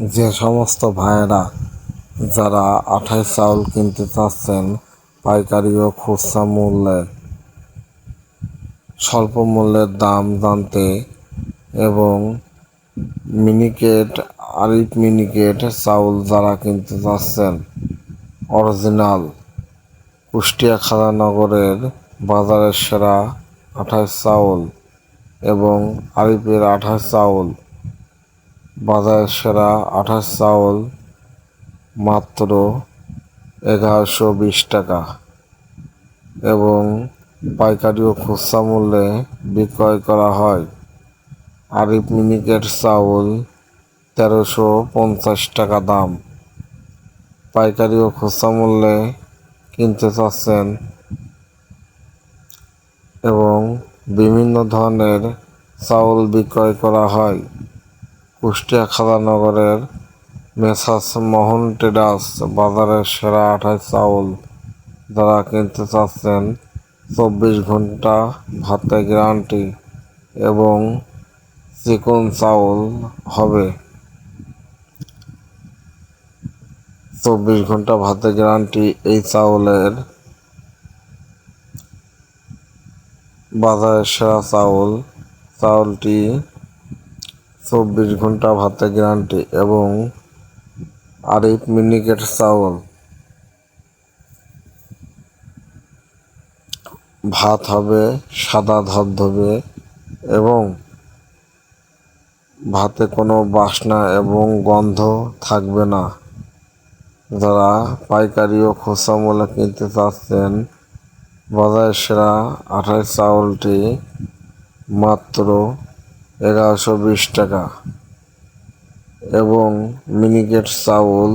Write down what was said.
যে সমস্ত ভাইয়েরা যারা আঠাশ চাউল কিনতে চাচ্ছেন পাইকারি ও খুচরা মূল্যে স্বল্প মূল্যের দাম জানতে এবং মিনিকেট আরিফ মিনিকেট চাউল যারা কিনতে চাচ্ছেন অরিজিনাল কুষ্টিয়া খাজানগরের বাজারের সেরা আঠাশ চাউল এবং আরিফের আঠাশ চাউল বাজারের সেরা আঠাশ চাউল মাত্র 1120 টাকা এবং পাইকারি ও খুচরা মূল্যে বিক্রয় করা হয়। আরিফ মিনিকেট চাউল 1350 টাকা দাম। পাইকারি ও খুচরা মূল্যে কিনতে চাচ্ছেন এবং বিভিন্ন ধরনের চাউল বিক্রয় করা হয়। কুষ্টিয়া খাজানগরের মেসার্স মোহন ট্রেডার্স বাজারের সেরা আঠাশ চাউল যারা কিনতে চাচ্ছেন 24 ঘন্টা ভাতে গ্যারান্টি এবং চিকন চাউল হবে। 24 ঘন্টা ভাতে গ্যারান্টি এই চাউলের বাজারের সেরা চাউলটি 24 ঘন্টা ভাতে গ্যারান্টি এবং আরিফ মিনিকেট চাউল ভাত হবে সাদা ধবধবে এবং ভাতে কোনো বাসনা এবং গন্ধ থাকবে না। যারা পাইকারি ও খুচরা মূল্যে কিনতে চাচ্ছেন বাজারের সেরা আঠাশ চাউলটি মাত্র 1120 টাকা এবং মিনিকেট চাউল